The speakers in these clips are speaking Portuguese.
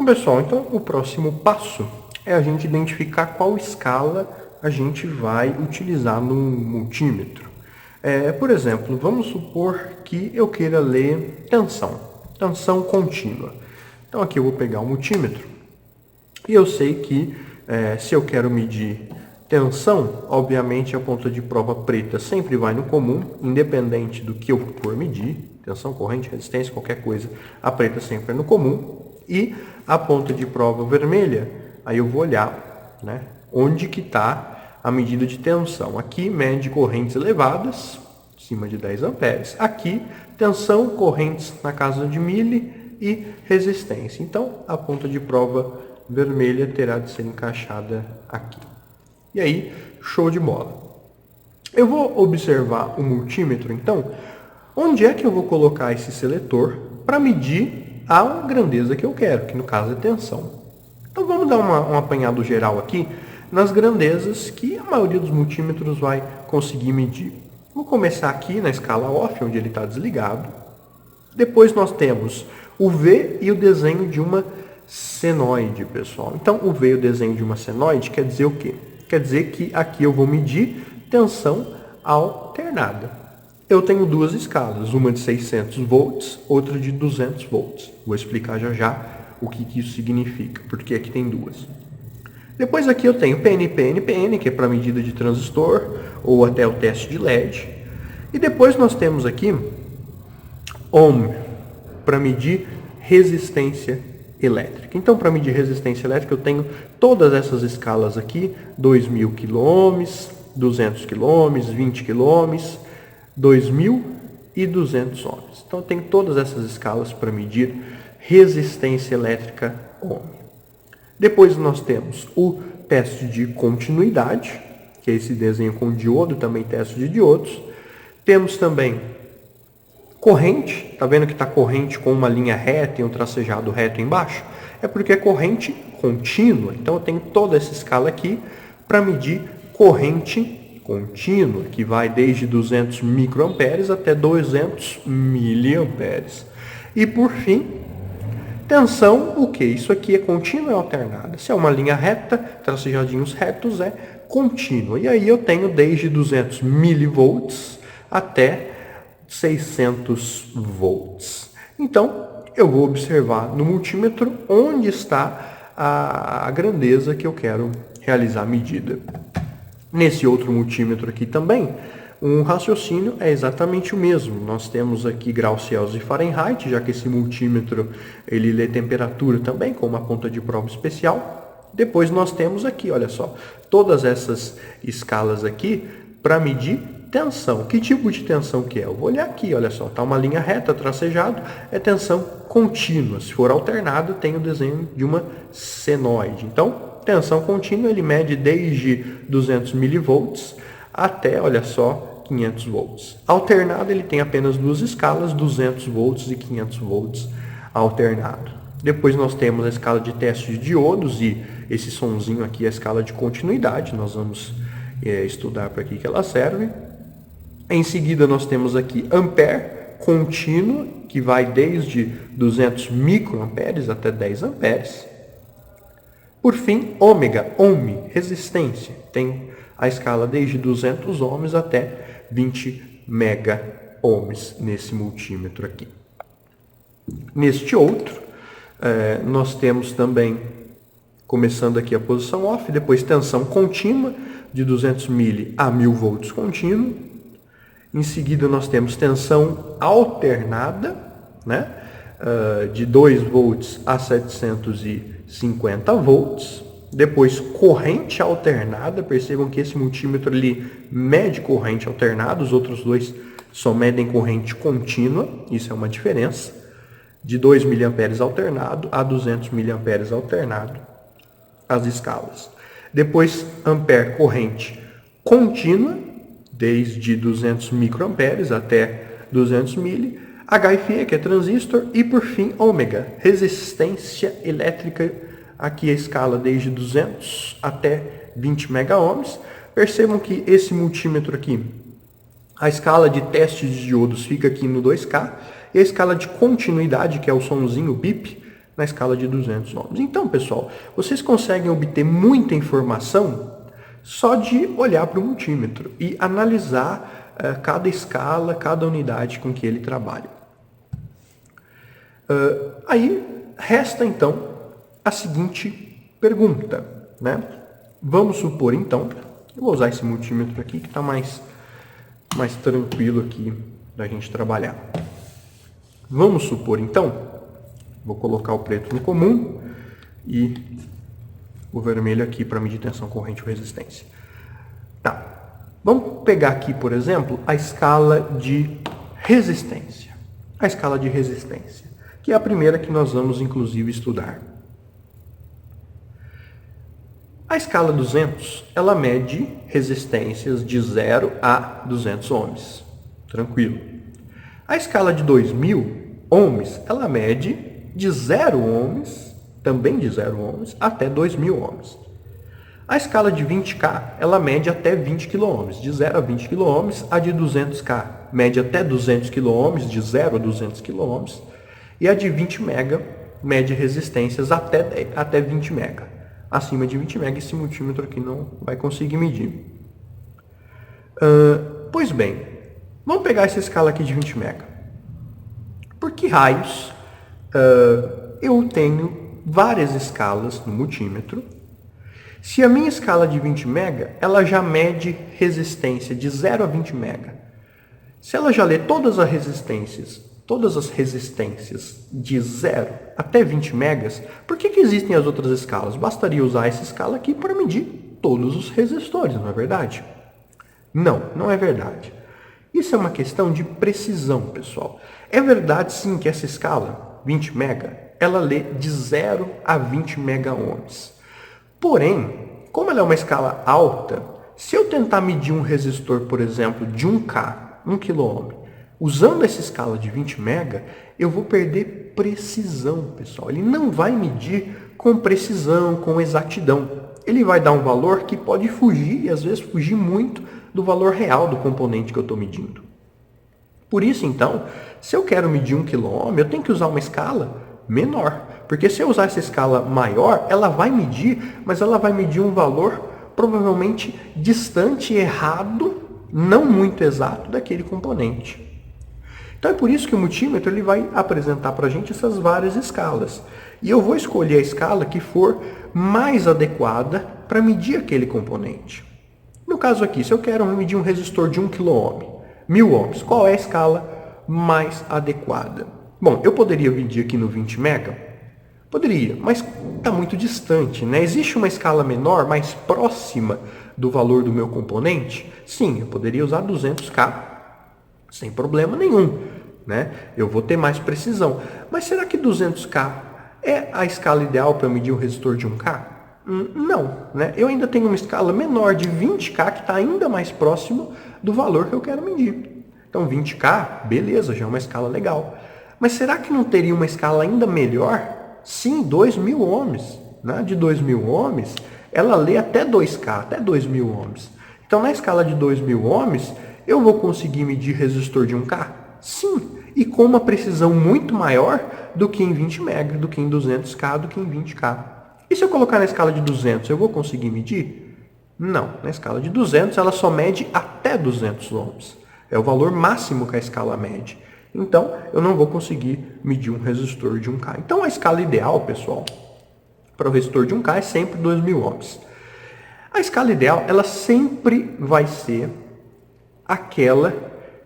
pessoal, então o próximo passo é a gente identificar qual escala a gente vai utilizar no multímetro. Por exemplo, vamos supor que eu queira ler tensão contínua. Então aqui eu vou pegar o multímetro e eu sei que se eu quero medir tensão, obviamente a ponta de prova preta sempre vai no comum, independente do que eu for medir, tensão, corrente, resistência, qualquer coisa, a preta sempre é no comum. E a ponta de prova vermelha, aí eu vou olhar, né, onde que está a medida de tensão. Aqui mede correntes elevadas, acima de 10 amperes. Aqui, tensão, correntes na casa de mili e resistência. Então, a ponta de prova vermelha terá de ser encaixada aqui. E aí, show de bola. Eu vou observar o multímetro, então, onde é que eu vou colocar esse seletor para medir a grandeza que eu quero, que no caso é tensão. Então vamos dar um apanhado geral aqui nas grandezas que a maioria dos multímetros vai conseguir medir. Vou começar aqui na escala off, onde ele está desligado. Depois nós temos o V e o desenho de uma senoide, pessoal. Então o V e o desenho de uma senoide quer dizer o quê? Quer dizer que aqui eu vou medir tensão alternada. Eu tenho duas escalas, uma de 600 volts, outra de 200 volts. Vou explicar já já o que isso significa, porque aqui tem duas. Depois aqui eu tenho PNP, NPN, que é para medida de transistor, ou até o teste de LED. E depois nós temos aqui ohm, para medir resistência elétrica. Então, para medir resistência elétrica, eu tenho todas essas escalas aqui, 2.000 km, 200 km, 20 km, 2.200 ohms. Então, eu tenho todas essas escalas para medir resistência elétrica ohm. Depois nós temos o teste de continuidade, que é esse desenho com diodo, também teste de diodos. Temos também corrente, está vendo que está corrente com uma linha reta e um tracejado reto embaixo? É porque é corrente contínua. Então, eu tenho toda essa escala aqui para medir corrente contínua, que vai desde 200 microamperes até 200 miliamperes. E por fim, tensão, o que? Isso aqui é contínua ou alternada? Se é uma linha reta, tracejadinhos retos, é contínua. E aí eu tenho desde 200 milivolts até 600 volts. Então, eu vou observar no multímetro onde está a grandeza que eu quero realizar a medida. Nesse outro multímetro aqui também, um raciocínio é exatamente o mesmo. Nós temos aqui graus Celsius e Fahrenheit, já que esse multímetro ele lê temperatura também, com uma ponta de prova especial. Depois nós temos aqui, olha só, todas essas escalas aqui para medir tensão. Que tipo de tensão que é? Eu vou olhar aqui, olha só, está uma linha reta, tracejado, é tensão contínua. Se for alternado, tem o desenho de uma senoide. Então, tensão contínua, ele mede desde 200 milivolts até, olha só, 500 volts. Alternado, ele tem apenas duas escalas, 200 volts e 500 volts alternado. Depois nós temos a escala de teste de diodos e esse sonzinho aqui é a escala de continuidade. Nós vamos estudar para que ela serve. Em seguida, nós temos aqui ampere contínuo, que vai desde 200 microamperes até 10 amperes. Por fim, ômega, ohm, resistência. Tem a escala desde 200 ohms até 20 mega ohms nesse multímetro aqui. Neste outro, nós temos também, começando aqui a posição off, depois tensão contínua de 200 mili a 1000 volts contínuo. Em seguida, nós temos tensão alternada, né? De 2 volts a 750 volts. Depois, corrente alternada. Percebam que esse multímetro ele mede corrente alternada, os outros dois só medem corrente contínua, isso é uma diferença. De 2 mA alternado a 200 mA alternado, as escalas. Depois, ampere, corrente contínua, desde 200 microamperes até 200 mili. HFE, que é transistor, e por fim, ômega, resistência elétrica, aqui a escala desde 200 até 20 mega ohms. Percebam que esse multímetro aqui, a escala de teste de diodos fica aqui no 2K, e a escala de continuidade, que é o sonzinho bip, na escala de 200 ohms. Então, pessoal, vocês conseguem obter muita informação só de olhar para o multímetro e analisar cada escala, cada unidade com que ele trabalha. Aí resta então a seguinte pergunta, né? Vamos supor então, eu vou usar esse multímetro aqui que está mais tranquilo aqui da gente trabalhar. Vamos supor então, vou colocar o preto no comum e o vermelho aqui para medir tensão, corrente ou resistência. Tá. Vamos pegar aqui, por exemplo, a escala de resistência. A escala de resistência, que é a primeira que nós vamos inclusive estudar. A escala 200, ela mede resistências de 0 a 200 ohms. Tranquilo. A escala de 2000 ohms, ela mede de 0 ohms, também de 0 ohms, até 2000 ohms. A escala de 20K, ela mede até 20 kΩ, de 0 a 20 kΩ. A de 200K mede até 200 kΩ, de 0 a 200 kΩ. E a de 20 MB mede resistências até 20 MB. Acima de 20 MB, esse multímetro aqui não vai conseguir medir. Pois bem, vamos pegar essa escala aqui de 20 MB. Por que raios eu tenho várias escalas no multímetro? Se a minha escala de 20 MB, ela já mede resistência de 0 a 20 MB. Se ela já lê todas as resistências de 0 até 20 megas, por que existem as outras escalas? Bastaria usar essa escala aqui para medir todos os resistores, não é verdade? Não, não é verdade. Isso é uma questão de precisão, pessoal. É verdade sim que essa escala, 20 mega, ela lê de 0 a 20 megaohms. Porém, como ela é uma escala alta, se eu tentar medir um resistor, por exemplo, de 1K, 1 kΩ, usando essa escala de 20 mega, eu vou perder precisão, pessoal. Ele não vai medir com precisão, com exatidão. Ele vai dar um valor que pode fugir, e às vezes fugir muito, do valor real do componente que eu estou medindo. Por isso, então, se eu quero medir 1 kΩ, eu tenho que usar uma escala menor. Porque se eu usar essa escala maior, ela vai medir, mas ela vai medir um valor provavelmente distante, errado, não muito exato daquele componente. Então é por isso que o multímetro ele vai apresentar para a gente essas várias escalas. E eu vou escolher a escala que for mais adequada para medir aquele componente. No caso aqui, se eu quero medir um resistor de 1 kΩ, 1000 ohms, qual é a escala mais adequada? Bom, eu poderia medir aqui no 20 mega? Poderia, mas está muito distante, né? Existe uma escala menor, mais próxima do valor do meu componente? Sim, eu poderia usar 200K sem problema nenhum, né? Eu vou ter mais precisão. Mas será que 200K é a escala ideal para medir um resistor de 1K? Não, né? Eu ainda tenho uma escala menor de 20K que está ainda mais próximo do valor que eu quero medir. Então 20K, beleza, já é uma escala legal. Mas será que não teria uma escala ainda melhor? Sim, 2000 ohms. Né? De 2000 ohms, ela lê até 2K, até 2000 ohms. Então na escala de 2000 ohms, eu vou conseguir medir resistor de 1K? Sim, e com uma precisão muito maior do que em 20 MB, do que em 200K, do que em 20K. E se eu colocar na escala de 200, eu vou conseguir medir? Não, na escala de 200 ela só mede até 200 ohms. É o valor máximo que a escala mede. Então, eu não vou conseguir medir um resistor de 1K. Então, a escala ideal, pessoal, para o resistor de 1K é sempre 2000 ohms. A escala ideal, ela sempre vai ser aquela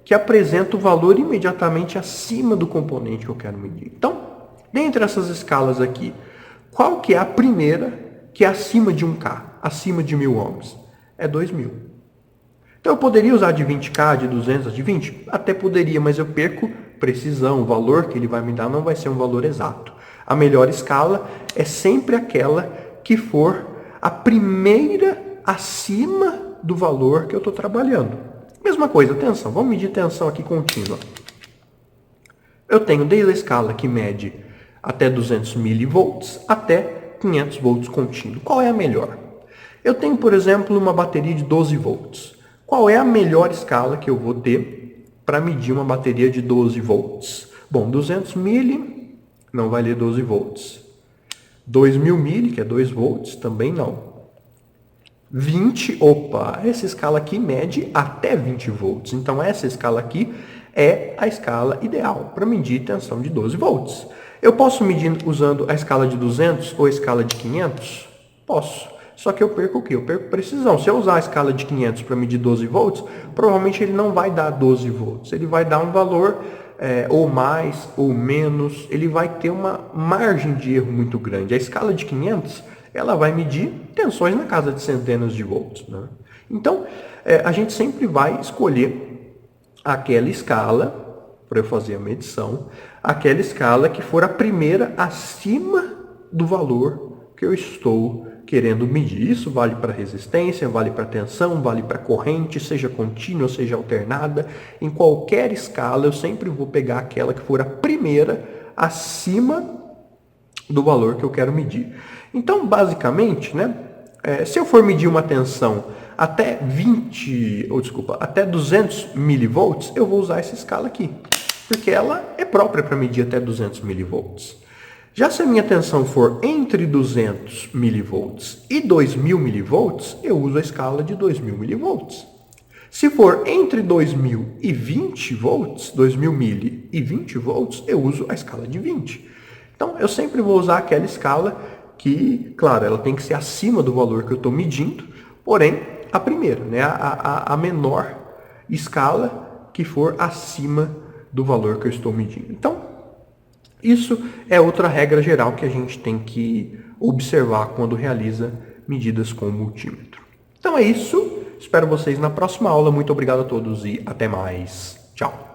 que apresenta o valor imediatamente acima do componente que eu quero medir. Então, dentre essas escalas aqui, qual que é a primeira que é acima de 1K, acima de 1000 ohms? É 2000. Então, eu poderia usar de 20K, de 200, de 20? Até poderia, mas eu perco precisão. O valor que ele vai me dar não vai ser um valor exato. A melhor escala é sempre aquela que for a primeira acima do valor que eu estou trabalhando. Mesma coisa, tensão. Vamos medir tensão aqui contínua. Eu tenho desde a escala que mede até 200 milivolts até 500 volts contínuo. Qual é a melhor? Eu tenho, por exemplo, uma bateria de 12 volts. Qual é a melhor escala que eu vou ter para medir uma bateria de 12 volts? Bom, 200 mili não vai ler 12 volts. 2000 mili, que é 2 volts, também não. 20, opa, essa escala aqui mede até 20 volts. Então, essa escala aqui é a escala ideal para medir tensão de 12 volts. Eu posso medir usando a escala de 200 ou a escala de 500? Posso. Só que eu perco o quê? Eu perco precisão. Se eu usar a escala de 500 para medir 12 volts, provavelmente ele não vai dar 12 volts. Ele vai dar um valor ou mais ou menos. Ele vai ter uma margem de erro muito grande. A escala de 500, ela vai medir tensões na casa de centenas de volts, né? Então, a gente sempre vai escolher aquela escala, para eu fazer a medição, aquela escala que for a primeira acima do valor que eu estou querendo medir. Isso vale para resistência, vale para tensão, vale para corrente, seja contínua, seja alternada. Em qualquer escala, eu sempre vou pegar aquela que for a primeira acima do valor que eu quero medir. Então, basicamente, né, se eu for medir uma tensão até até 200 milivolts, eu vou usar essa escala aqui, porque ela é própria para medir até 200 milivolts. Já se a minha tensão for entre 200 milivolts e 2000 milivolts, eu uso a escala de 2000 milivolts. Se for entre 2000 e 20 volts, 2000 mili e 20 volts, eu uso a escala de 20. Então, eu sempre vou usar aquela escala que, claro, ela tem que ser acima do valor que eu estou medindo, porém, a primeira, né, a menor escala que for acima do valor que eu estou medindo. Então, isso é outra regra geral que a gente tem que observar quando realiza medidas com o multímetro. Então é isso. Espero vocês na próxima aula. Muito obrigado a todos e até mais. Tchau.